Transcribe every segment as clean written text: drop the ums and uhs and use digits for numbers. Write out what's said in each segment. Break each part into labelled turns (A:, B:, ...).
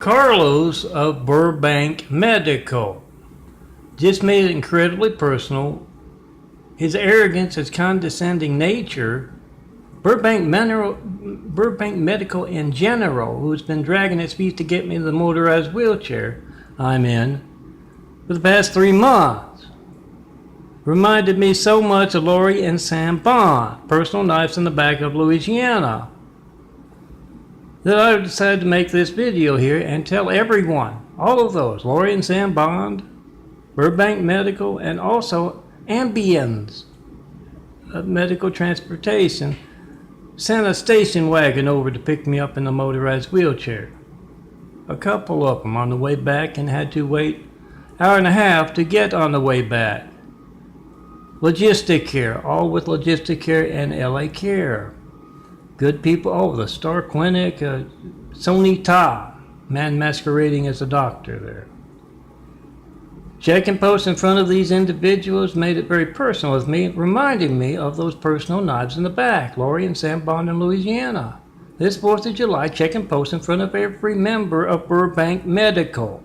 A: Carlos of Burbank Medical just made it incredibly personal. His arrogance, his condescending nature, Burbank Medical in general, who's been dragging its feet to get me the motorized wheelchair I'm in for the past 3 months, reminded me so much of Laurie and Sam Bond, personal knives in the back of Louisiana, that I decided to make this video here and tell everyone, all of those, Laurie and Sam Bond, Burbank Medical, and also Ambience Medical Transportation, sent a station wagon over to pick me up in the motorized wheelchair. A couple of them on the way back, and had to wait an hour and a half to get on the way back. Logistic Care, all with Logistic Care and LA Care. Good people. Oh, the Star Clinic, Sony Ta, man masquerading as a doctor there. Check and post in front of these individuals made it very personal with me, reminding me of those personal knives in the back, Laurie and Sam Bond in Louisiana. This 4th of July, check and post in front of every member of Burbank Medical.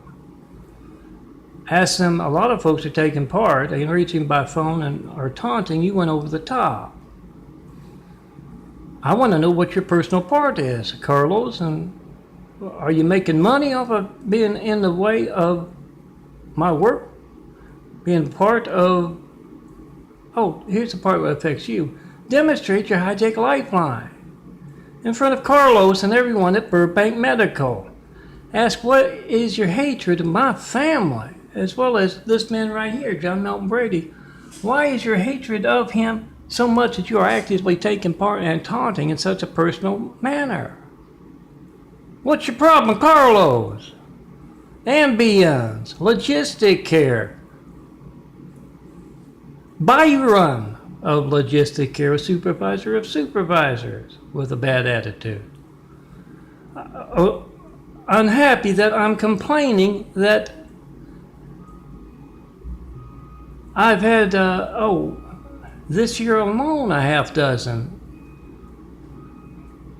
A: Ask them, a lot of folks are taking part, they can reach him by phone and are taunting, you went over the top. I want to know what your personal part is, Carlos, and are you making money off of being in the way of my work? Being part of, oh, here's the part that affects you. Demonstrate your hijack lifeline in front of Carlos and everyone at Burbank Medical. Ask, what is your hatred of my family, as well as this man right here, John Melton Brady? Why is your hatred of him so much that you are actively taking part and taunting in such a personal manner? What's your problem, Carlos? Ambience, Logistic Care, Byron of Logistic Care, a supervisor of supervisors with a bad attitude. Unhappy that I'm complaining that I've had, this year alone, a half dozen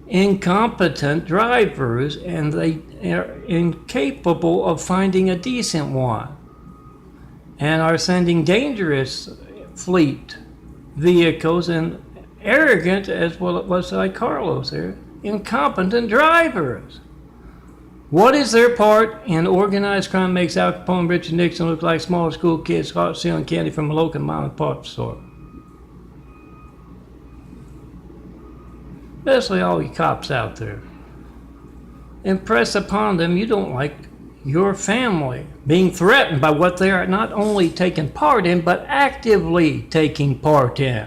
A: incompetent drivers, and they are incapable of finding a decent one, and are sending dangerous fleet vehicles and arrogant, as well it was like Carlos there, incompetent drivers. What is their part in organized crime makes Al Capone and Richard Nixon look like small school kids caught stealing candy from a local mom and pop store? Especially all you cops out there. Impress upon them you don't like your family being threatened by what they are not only taking part in, but actively taking part in.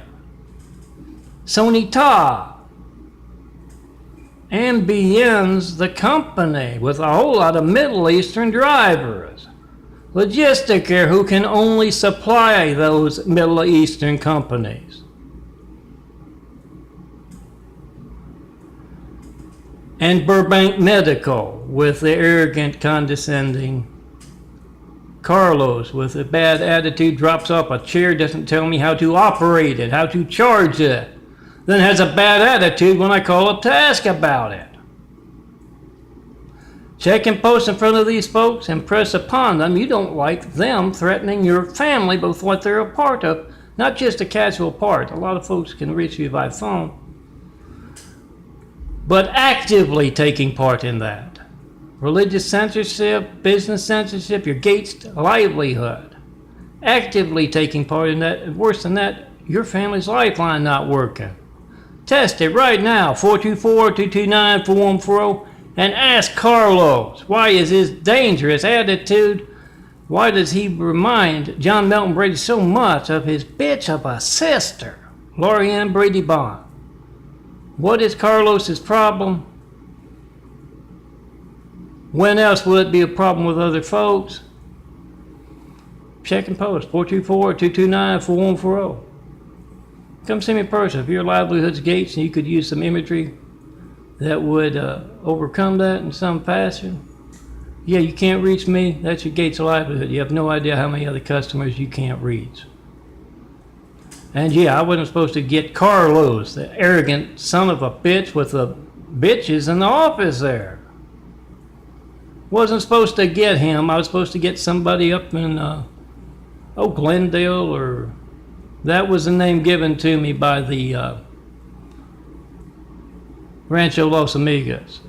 A: Sony Ta, Ambience, the company with a whole lot of Middle Eastern drivers. Logistic Care, who can only supply those Middle Eastern companies. And Burbank Medical with the arrogant, condescending Carlos with a bad attitude, drops off a chair, doesn't tell me how to operate it, how to charge it, then has a bad attitude when I call up to ask about it. Check and post in front of these folks and press upon them you don't like them threatening your family with what they're a part of, not just a casual part. A lot of folks can reach you by phone, but actively taking part in that. Religious censorship, business censorship, your Gates livelihood. Actively taking part in that, and worse than that, your family's lifeline not working. Test it right now, 424-229-4140, and ask Carlos, why is his dangerous attitude, why does he remind John Melton Brady so much of his bitch of a sister, Laurie Ann Brady Bond? What is Carlos's problem? When else will it be a problem with other folks? Check and post, 424-229-4140. Come see me in person. If your livelihood's Gates and you could use some imagery that would overcome that in some fashion. Yeah, you can't reach me. That's your Gates livelihood. You have no idea how many other customers you can't reach. And yeah, I wasn't supposed to get Carlos, the arrogant son of a bitch with the bitches in the office there. Wasn't supposed to get him. I was supposed to get somebody up in Glendale, or that was the name given to me by the Rancho Los Amigos.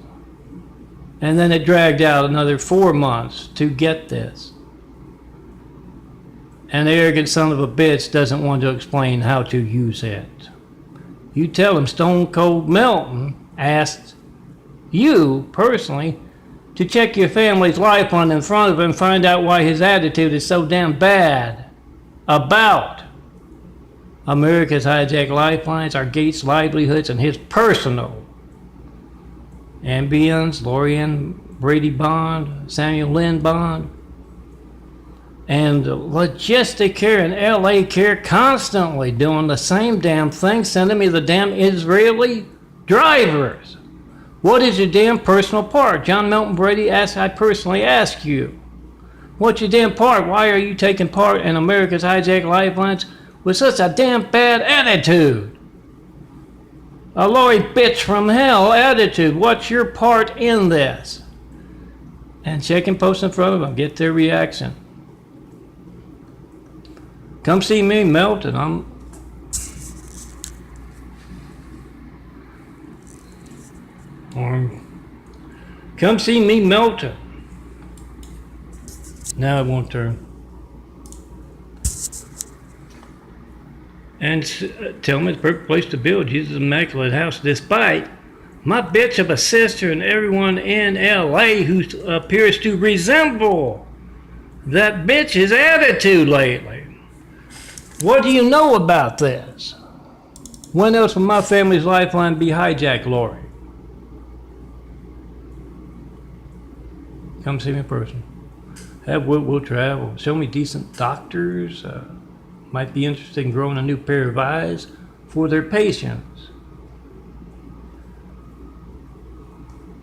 A: And then it dragged out another 4 months to get this. And the arrogant son of a bitch doesn't want to explain how to use it. You tell him Stone Cold Milton asked you personally to check your family's lifeline in front of him and find out why his attitude is so damn bad about America's hijacked lifelines, our Gates' livelihoods, and his personal ambience, Lauries Brady Bond, Samuel Lynn Bond, and Logistic Care and LA Care constantly doing the same damn thing, sending me the damn Israeli drivers. What is your damn personal part? John Milton Brady asks, I personally ask you, what's your damn part? Why are you taking part in America's hijacked lifelines with such a damn bad attitude? A Laurie bitch from hell attitude. What's your part in this? And check and post in front of them. Get their reaction. Come see me melting. Come see me melting. Now it won't turn. And tell me the perfect place to build Jesus' immaculate house, despite my bitch of a sister and everyone in LA who appears to resemble that bitch's attitude lately. What do you know about this? When else will my family's lifeline be hijacked, Laurie? Come see me in person. We'll travel. Show me decent doctors. Might be interested in growing a new pair of eyes for their patients.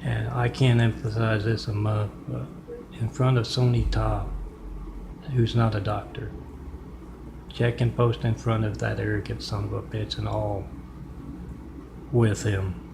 A: And I can't emphasize this enough. In front of Sony Top, who's not a doctor. Check and post in front of that arrogant son of a bitch and all with him.